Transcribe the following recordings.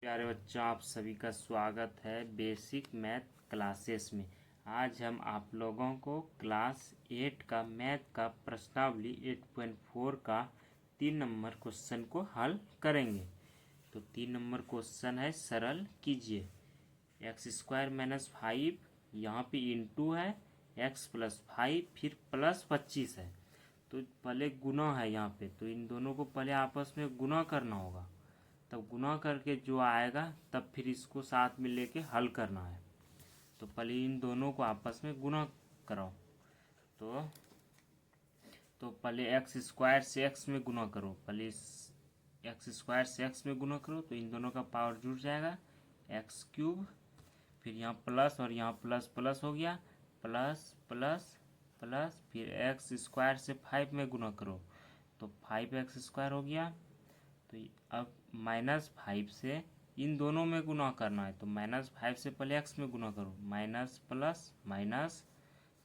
प्यारे बच्चों, आप सभी का स्वागत है बेसिक मैथ क्लासेस में। आज हम आप लोगों को क्लास 8 का मैथ का प्रश्नावली 8.4 का 3 नंबर क्वेश्चन को हल करेंगे। तो 3 नंबर क्वेश्चन है, सरल कीजिए। x² - 5 यहाँ पे इंटू है, x+5 फिर +25 है। तो पहले गुना है यहाँ पे, तो इन दोनों को पहले आपस में गुना करना होगा। तब गुना करके जो आएगा तब फिर इसको साथ में लेके हल करना है। तो पहले इन दोनों को आपस में गुना करो। तो पहले x² से x में गुना करो। पहले x² से x में गुना करो तो इन दोनों का पावर जुड़ जाएगा, x³ फिर यहाँ प्लस और यहाँ प्लस प्लस हो गया, प्लस प्लस प्लस, फिर x² से 5 में गुना करो तो 5x² हो गया। तो अब -5 से इन दोनों में गुना करना है, तो -5 से पहले x में गुना करो, माइनस प्लस माइनस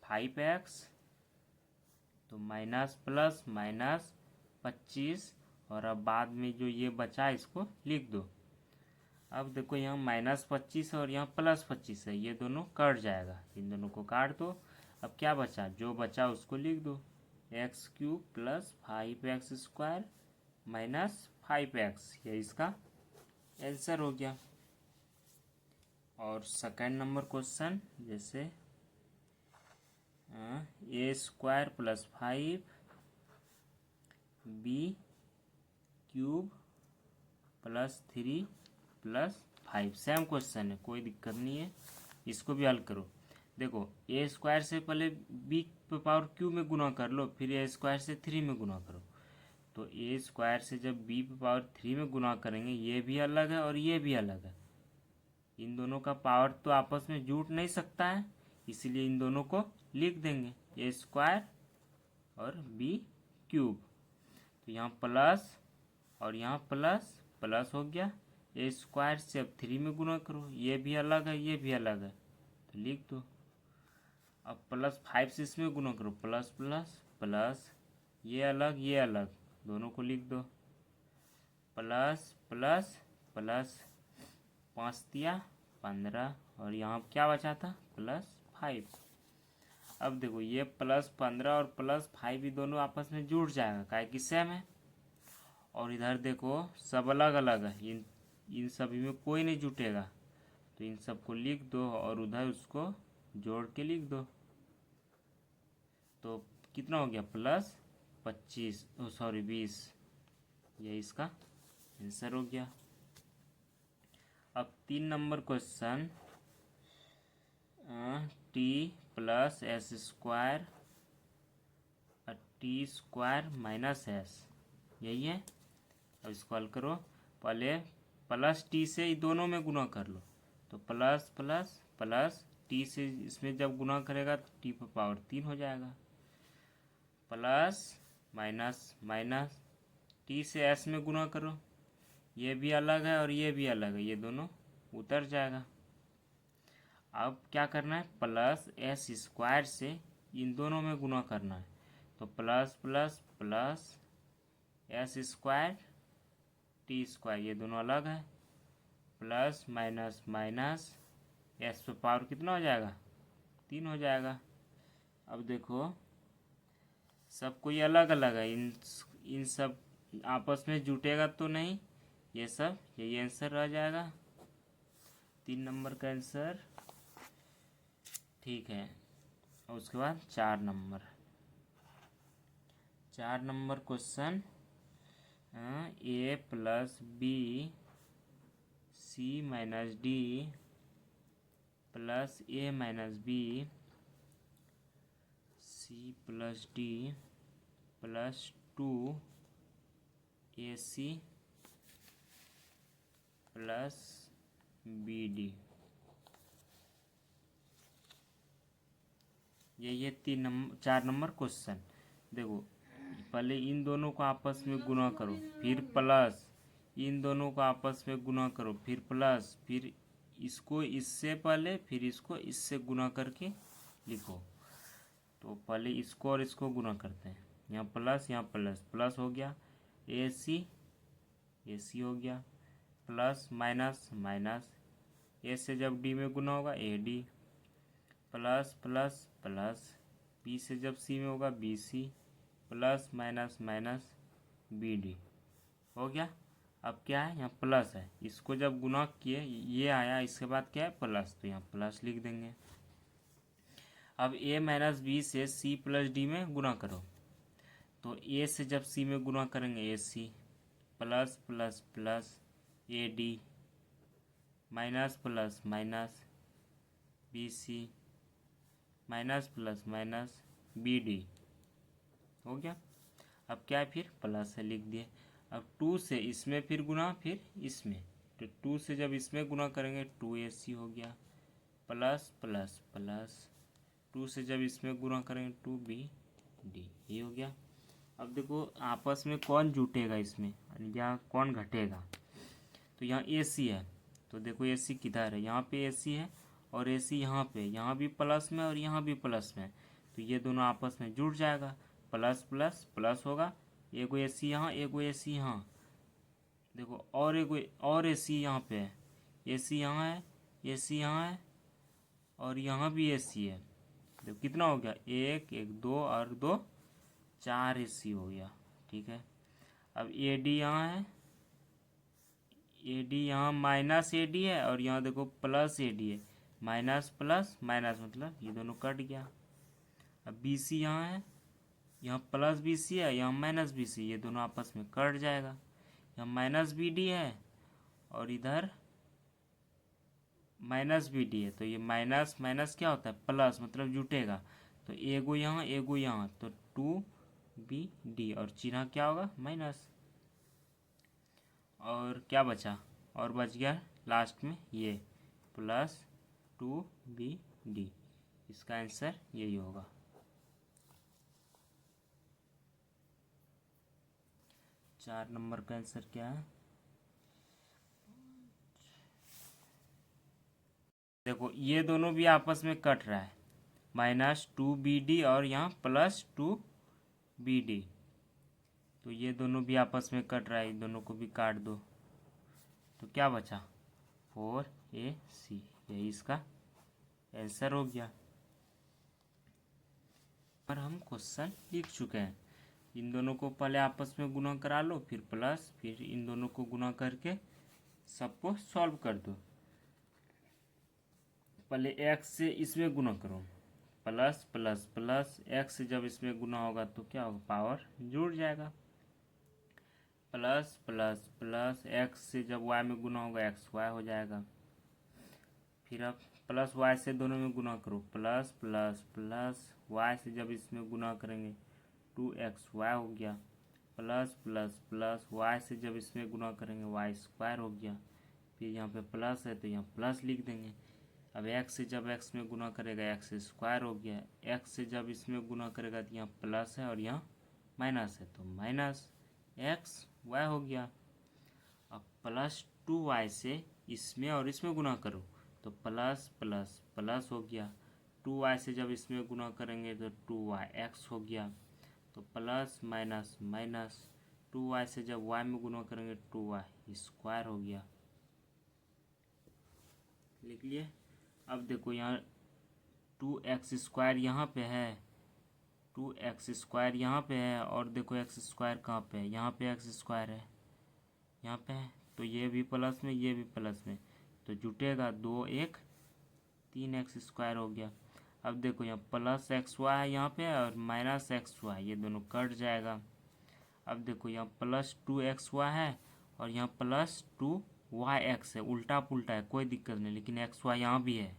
5x, तो माइनस प्लस माइनस 25, और अब बाद में जो ये बचा इसको लिख दो। अब देखो यहाँ -25 और यहाँ +25 है, ये दोनों कट जाएगा, इन दोनों को काट दो। अब क्या बचा, जो बचा उसको लिख दो, x³ + 5x² - 5x, ये इसका आंसर हो गया। और सेकंड नंबर क्वेश्चन, जैसे a² + 5 b³ + 3 + 5, सेम क्वेश्चन है, कोई दिक्कत नहीं है, इसको भी हल करो। देखो a² से पहले b पे पावर q में गुना कर लो, फिर a² से 3 में गुना करो। तो a² से जब b पे पावर 3 में गुना करेंगे, ये भी अलग है और ये भी अलग है। इन दोनों का पावर तो आपस में जुड़ नहीं सकता है, इसीलिए इन दोनों को लिख देंगे, a² और b³। तो यहाँ प्लस और यहाँ प्लस प्लस हो गया। a² से अब 3 में गुना करो, ये भी अलग है ये भी अलग है, तो लिख दो। अब +5 से इसमें गुना करो, प्लस प्लस प्लस, ये अलग, दोनों को लिख दो, प्लस प्लस प्लस, 5 दिया 15, और यहाँ क्या बचा था, +5। अब देखो ये +15 और +5 भी दोनों आपस में जुड़ जाएगा, काहे कि सेम है। और इधर देखो सब अलग अलग है, इन सभी में कोई नहीं जुटेगा, तो इन सबको लिख दो और उधर उसको जोड़ के लिख दो। तो कितना हो गया, +25, 20, ये इसका आंसर हो गया। अब 3 number question, t + s² t² - s, यही है। अब इसको हल करो, पहले +t से ही दोनों में गुना कर लो, तो प्लस प्लस प्लस, t से इसमें जब गुना करेगा तो t पर पावर 3 हो जाएगा, प्लस माइनस माइनस, t से s में गुना करो, ये भी अलग है और ये भी अलग है, ये दोनों उतर जाएगा। अब क्या करना है, +s² से इन दोनों में गुना करना है, तो plus plus plus s² t², ये दोनों अलग है, प्लस माइनस माइनस, s पे पावर कितना हो जाएगा, 3 हो जाएगा। अब देखो सब कोई अलग अलग है, इन सब आपस में जुटेगा तो नहीं, ये सब यही आंसर रह जाएगा, 3 नंबर का आंसर, ठीक है। और उसके बाद 4 number question, a + b c - d + a - b c + d + 2ac + bd, ये 4 नंबर क्वेश्चन। देखो पहले इन दोनों को आपस में गुना करो, फिर प्लस, इन दोनों को आपस में गुना करो, फिर प्लस, फिर इसको इससे पहले, फिर इसको इससे गुना करके लिखो। तो पहले इसको और इसको गुना करते हैं, यहाँ प्लस प्लस हो गया, AC हो गया, प्लस माइनस माइनस, ए से जब डी में गुना होगा A D, plus plus plus, B से जब सी में होगा B C, plus minus minus B D. हो गया। अब क्या है, यहाँ प्लस है, इसको जब गुना किए ये आया, इसके बाद क्या है प्लस, तो यहाँ प्लस लिख देंगे। अब ए माइनस बी से सी प्लस डी में गुना करो, तो ए से जब सी में गुना करेंगे A C, plus plus plus A D, minus plus minus B C, minus plus minus B D. हो गया। अब क्या है, फिर प्लस है लिख दिए। अब 2 से इसमें फिर गुना, फिर इसमें, तो 2 से जब इसमें गुना करेंगे 2ac हो गया, प्लस प्लस प्लस, 2 से जब इसमें गुना करेंगे 2bd, ये हो गया। अब देखो आपस में कौन जुटेगा इसमें या कौन घटेगा, तो यहाँ ac है, तो देखो ac किधर है, यहाँ पे ac है और ac यहाँ पे, यहाँ भी प्लस में और यहाँ भी प्लस में, तो ये दोनों आपस में जुड़ जाएगा, प्लस प्लस प्लस होगा, एगो ac यहाँ एगो ac यहाँ, देखो और एगो और ac यहाँ पे है, ac यहाँ है, ac यहाँ है और यहाँ भी ac है, देखो कितना हो गया, एक एक दो और दो 4 ac हो गया। ठीक है। अब AD यहाँ है, AD यहाँ माइनस AD है और यहाँ देखो प्लस AD है, माइनस प्लस माइनस मतलब ये दोनों कट गया। अब BC यहाँ है, यहाँ प्लस BC है, यहाँ माइनस BC, ये दोनों आपस में कट जाएगा। यहाँ माइनस BD है और इधर माइनस BD है, तो ये माइनस माइनस क्या होता है प्लस, मतलब जुटेगा, तो एगो यहाँ तो 2BD और चिन्ह क्या होगा माइनस। और क्या बचा, और बच गया लास्ट में ये प्लस 2BD, इसका आंसर यही होगा। चार नंबर का आंसर क्या है, देखो ये दोनों भी आपस में कट रहा है, माइनस 2BD और यहाँ प्लस 2BD, तो ये दोनों भी आपस में कट रहा है, इन दोनों को भी काट दो, तो क्या बचा 4AC, यही इसका आंसर हो गया। पर हम क्वेश्चन लिख चुके हैं, इन दोनों को पहले आपस में गुना करा लो, फिर प्लस, फिर इन दोनों को गुना करके सबको सॉल्व कर दो। पहले x से इसमें गुना करो, प्लस प्लस प्लस, x से जब इसमें गुना होगा तो क्या होगा, पावर जुड़ जाएगा, प्लस प्लस प्लस, x से जब y में गुना होगा xy हो जाएगा। फिर अब प्लस y से दोनों में गुना करो, प्लस प्लस प्लस, y से जब इसमें गुना करेंगे 2xy हो गया, प्लस प्लस प्लस, y से जब इसमें गुना करेंगे y स्क्वायर हो गया, फिर यहाँ पे प्लस है तो यहाँ प्लस लिख देंगे। अब x से जब x में गुना करेगा x स्क्वायर हो गया, x से जब इसमें गुना करेगा तो यहाँ प्लस है और यहाँ माइनस है, तो माइनस xy हो गया। अब प्लस 2y से इसमें और इसमें गुना करो, तो प्लस प्लस प्लस हो गया, 2y से जब इसमें गुना करेंगे तो 2yx हो गया, तो प्लस माइनस माइनस, 2y से जब y में गुना करेंगे 2y स्क्वायर हो गया। लिख लिए। अब देखो यहाँ 2x स्क्वायर यहाँ पे है, 2x स्क्वायर यहाँ पे है, और देखो x स्क्वायर कहाँ पे है, यहाँ पे x स्क्वायर है, यहाँ पे है, तो ये भी प्लस में ये भी प्लस में, तो जुटेगा 2 1 3x स्क्वायर हो गया। अब देखो यहाँ प्लस XY है यहाँ पे और माइनस XY, ये दोनों कट जाएगा। अब देखो यहाँ प्लस 2XY है और यहाँ प्लस 2YX है, उल्टा पुल्टा है, कोई दिक्कत नहीं, लेकिन XY यहाँ भी है,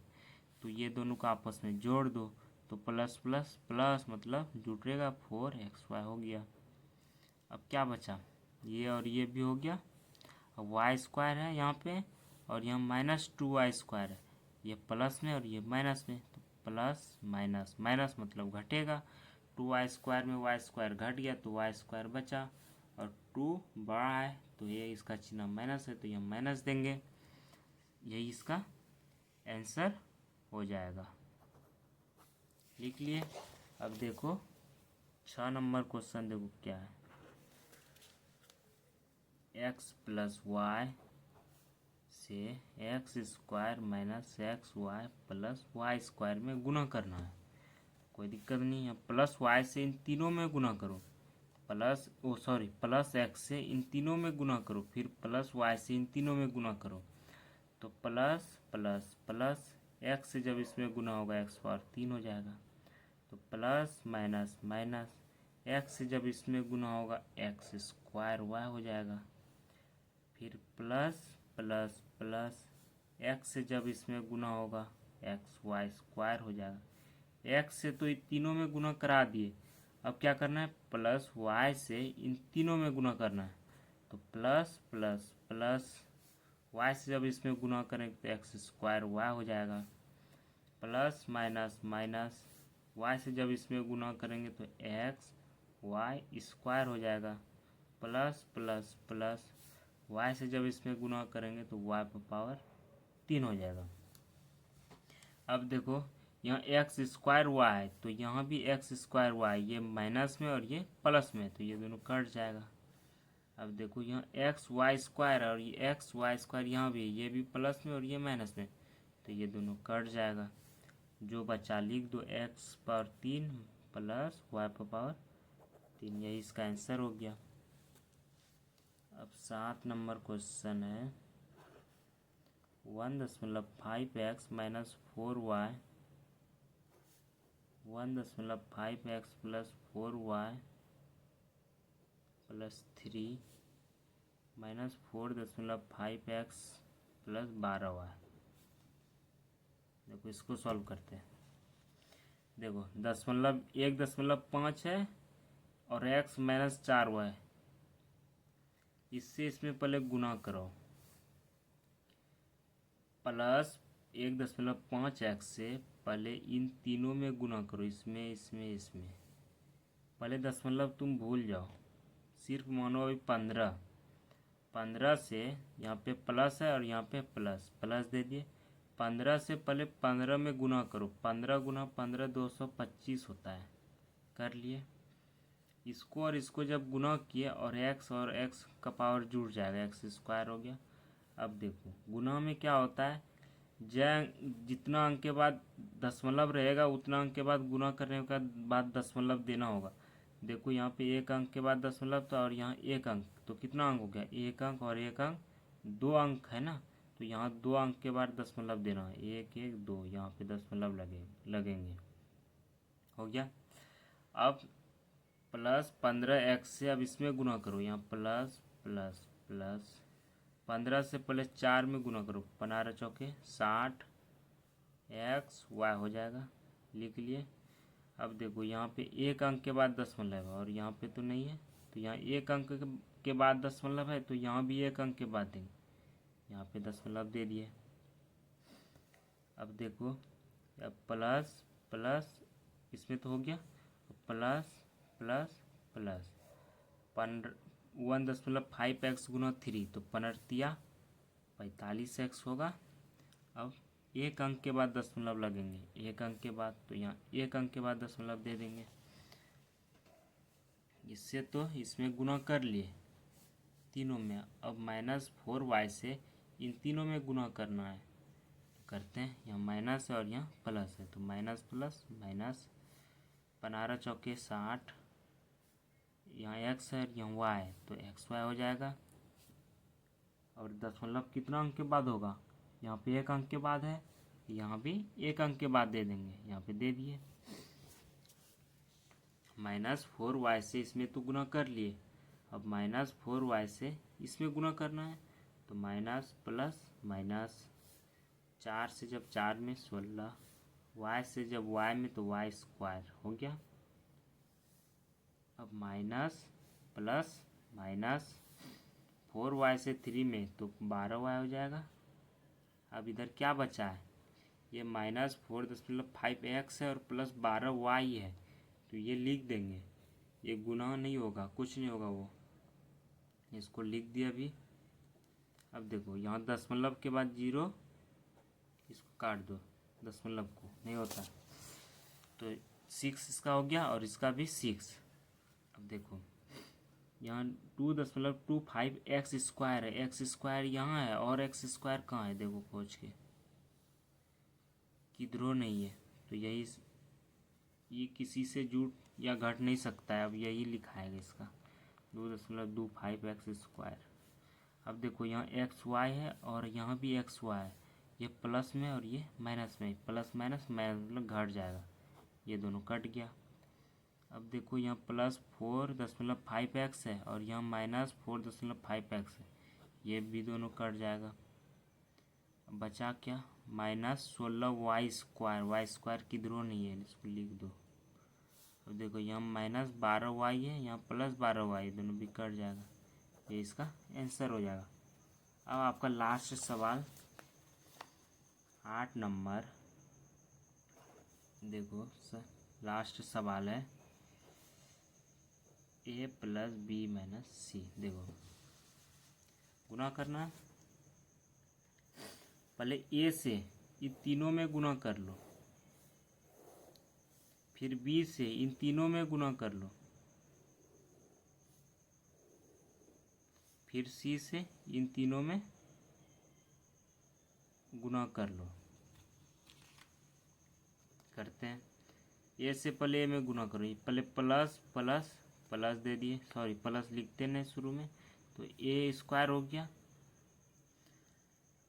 तो ये दोनों को आपस में जोड़ दो, तो प्लस प्लस प्लस मतलब जुटेगा 4XY हो गया। अब क्या बचा, ये और ये भी हो गया। अब y स्क्वायर है यहाँ पे और यहाँ माइनस 2y स्क्वायर है, ये प्लस में और ये माइनस में, तो प्लस माइनस माइनस मतलब घटेगा, 2y स्क्वायर में y स्क्वायर घट गया तो y स्क्वायर बचा, और 2 बड़ा है तो ये इसका चिन्ह माइनस है, तो ये माइनस देंगे, यही इसका आंसर हो जाएगा। लिख लिए। अब देखो 6 नंबर क्वेश्चन, देखो क्या है, x प्लस वाई से x square minus x y plus y square में गुना करना है। कोई दिक्कत नहीं है। प्लस वाई से इन तीनों में गुना करो, प्लस एक्स से इन तीनों में गुना करो, फिर प्लस वाई से इन तीनों में गुना करो। तो प्लस प्लस प्लस एक्स से जब इसमें गुना होगा एक्स पावर 3 हो जाएगा। तो प्लस माइनस माइनस एक्स से जब इसमें गुना होगा एक्स स्क्वायर वाई हो जाएगा। फिर प्लस प्लस प्लस एक्स से जब इसमें गुना होगा एक्स वाई स्क्वायर हो जाएगा। एक्स से तो इन तीनों में गुना करा दिए, अब क्या करना है, प्लस वाई से इन तीनों में गुना करना है। तो प्लस प्लस प्लस वाई से जब इसमें गुना करेंगे तो एक्स स्क्वायर वाई हो जाएगा। प्लस माइनस माइनस वाई से जब इसमें गुना करेंगे तो एक्स वाई स्क्वायर हो जाएगा। प्लस प्लस प्लस वाई से जब इसमें गुना करेंगे तो वाई पर पावर 3 हो जाएगा। अब देखो यहाँ एक्स स्क्वायर वाई, तो यहाँ भी एक्स स्क्वायर वाई, ये माइनस में और ये प्लस में, तो ये दोनों कट जाएगा। अब देखो यहाँ एक्स वाई स्क्वायर और ये एक्स वाई स्क्वायर यहाँ भी, ये भी प्लस में और ये माइनस में, तो ये दोनों कट जाएगा। जो बचा लिख दो एक्स पावर 3 प्लस वाई पर पावर 3, यही इसका आंसर हो गया। अब 7 नंबर क्वेश्चन है 1.5x minus 4y 1.5x plus 4y plus 3 minus 4.5x plus 12y। देखो इसको सॉल्व करते हैं। देखो 1.5 है और x माइनस 4y, इससे इसमें पहले गुना करो। प्लस 1.5x से पहले इन तीनों में गुना करो, इसमें इसमें इसमें। पहले दशमलव तुम भूल जाओ, सिर्फ मानो अभी 15 से यहाँ पे प्लस है और यहाँ पे प्लस प्लस दे दिए। 15 से पहले 15 में गुना करो, 15 गुना 15 225 होता है, कर लिए। इसको और इसको जब गुना किए और x का पावर जुड़ जाएगा, एक्स स्क्वायर हो गया। अब देखो गुना में क्या होता है, जितना अंक के बाद दशमलव रहेगा उतना अंक के बाद गुना करने के बाद दशमलव देना होगा। देखो यहाँ पे एक अंक के बाद दशमलव था और यहाँ एक अंक, तो कितना अंक हो गया, एक अंक और एक अंक, 2 अंक है ना, तो यहाँ 2 अंक के बाद दशमलव देना है, 1 1 2, यहाँ पे दशमलव लगेंगे। हो गया। अब प्लस 15x से अब इसमें गुना करो, यहाँ प्लस प्लस प्लस 15 से पहले 4 में गुना करो, 15 चौके 60 x y हो जाएगा, लिख लिए। अब देखो यहाँ पे एक अंक के बाद दशमलव है और यहाँ पे तो नहीं है, तो यहाँ एक अंक के बाद दशमलव है, तो यहाँ भी एक अंक के बाद देंगे, यहाँ पे दशमलव दे दिए। अब देखो अब प्लस प्लस इसमें तो हो गया, प्लस प्लस प्लस 1.5x गुना 3, तो 45x होगा। अब एक अंक के बाद दशमलव लगेंगे, एक अंक के बाद, तो यहाँ एक अंक के बाद दशमलव दे देंगे। इससे तो इसमें गुना कर लिए तीनों में। अब -4y से इन तीनों में गुना करना है, तो करते हैं। यहाँ माइनस है और यहाँ प्लस है, तो माइनस प्लस माइनस 15 चौके 60, यहाँ x है यहाँ y है, तो एक्स वाई हो जाएगा। और दशमलव कितना अंक के बाद होगा, यहाँ पे एक अंक के बाद है, यहाँ भी एक अंक के बाद दे देंगे, यहाँ पे दे दिए। -4y से इसमें तो गुना कर लिए, अब -4y से इसमें गुना करना है, तो माइनस प्लस माइनस 4 से जब 4 में 16, y से जब y में तो y स्क्वायर हो गया। अब माइनस प्लस माइनस 4y से 3 में तो 12y हो जाएगा। अब इधर क्या बचा है, ये -4.5x है और प्लस 12y है, तो ये लिख देंगे, ये गुना नहीं होगा, कुछ नहीं होगा, वो इसको लिख दिया अभी। अब देखो यहाँ दशमलव के बाद 0, इसको काट दो, दशमलव को नहीं होता, तो 6 इसका हो गया और इसका भी 6। अब देखो यहाँ 2.25 एक्स स्क्वायर है, एक्स स्क्वायर यहाँ है और एक्स स्क्वायर कहाँ है देखो खोज के, किधरों नहीं है, तो यही ये किसी से जुड़ या घट नहीं सकता है, अब यही लिखाएगा इसका 2.25 एक्स स्क्वायर। अब देखो यहाँ एक्स वाई है और यहाँ भी एक्स वाई है, ये प्लस में और ये माइनस में, प्लस माइनस माइनस मतलब घट जाएगा, ये दोनों कट गया। अब देखो यहाँ +4.5 एक्स है और यहाँ -4.5 एक्स है, ये भी दोनों कट जाएगा। अब बचा क्या, -16 वाई स्क्वायर किधरों नहीं है, इसको लिख दो। अब देखो यहाँ -12 वाई है, यहाँ +12 वाई, दोनों भी कट जाएगा, ये इसका आंसर हो जाएगा। अब आपका लास्ट सवाल 8 नंबर, देखो सर लास्ट सवाल है a + b - c। देखो गुना करना है, पहले a से इन तीनों में गुना कर लो, फिर b से इन तीनों में गुना कर लो, फिर c से इन तीनों में गुना कर लो। करते हैं, a से पहले a में गुना करो, ये पहले प्लस प्लस प्लस दे दिए, सॉरी प्लस लिखते नहीं शुरू में, तो a स्क्वायर हो गया,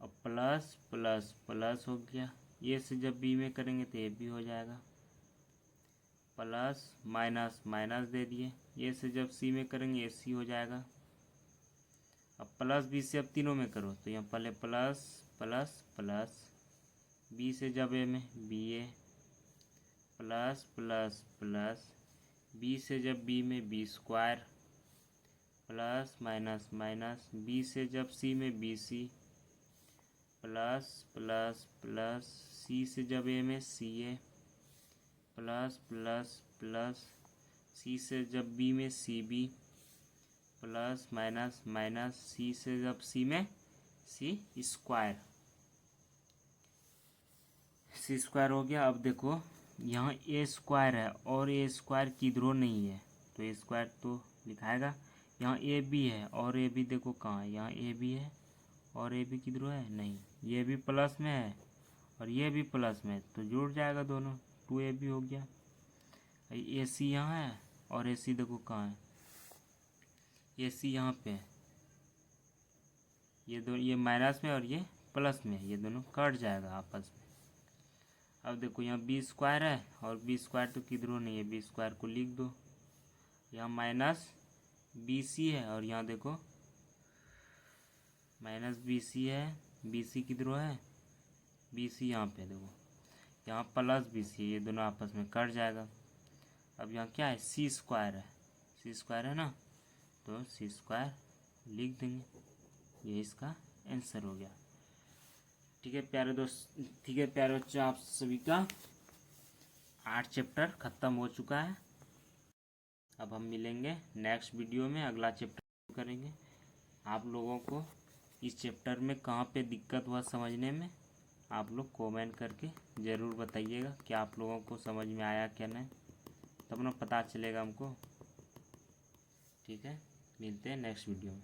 अब प्लस प्लस प्लस हो गया, ये से जब b में करेंगे तो ये भी हो जाएगा, प्लस माइनस माइनस दे दिए, ये से जब c में करेंगे ये c हो जाएगा। अब प्लस b से अब तीनों में करो, तो यहाँ पहले प्लस प्लस प्लस, b से जब a में ba, plus plus plus, b से जब b में b square, plus minus minus, b से जब c में bc, plus plus plus, c से जब a में ca, plus plus plus, c से जब b में cb, plus minus minus, c से जब c में c स्क्वायर, c स्क्वायर हो गया। अब देखो यहाँ a स्क्वायर है और a स्क्वायर किधरों नहीं है, तो a स्क्वायर तो लिखाएगा। यहाँ ए बी है और ए बी देखो कहाँ है, यहाँ ए बी है और ए बी किधरों है नहीं, ये भी प्लस में है और ये भी प्लस में है, तो जुड़ जाएगा दोनों, 2ab हो गया। ए सी यहाँ है और ए सी देखो कहाँ है, ए सी यहाँ पे है, ये दोनों ये माइनस में और ये प्लस में, ये दोनों कट जाएगा आपस में। अब देखो यहाँ बी स्क्वायर है और बी स्क्वायर तो किधरों नहीं है, बी स्क्वायर को लिख दो, यहाँ माइनस बी सी है और यहाँ देखो माइनस बी सी है, बी सी किधरों है, बी सी यहाँ पे देखो, यहाँ प्लस बी सी, ये दोनों आपस में कट जाएगा। अब यहाँ क्या है, सी स्क्वायर है, सी स्क्वायर है ना, तो सी स्क्वायर लिख देंगे, ये इसका आंसर हो गया। ठीक है प्यारे दोस्त, ठीक है प्यारे बच्चों, आप सभी का 8 चैप्टर ख़त्म हो चुका है। अब हम मिलेंगे नेक्स्ट वीडियो में, अगला चैप्टर करेंगे। आप लोगों को इस चैप्टर में कहाँ पे दिक्कत हुआ समझने में, आप लोग कमेंट करके ज़रूर बताइएगा कि आप लोगों को समझ में आया क्या नहीं, तब ना पता चलेगा हमको। ठीक है, मिलते हैं नेक्स्ट वीडियो में।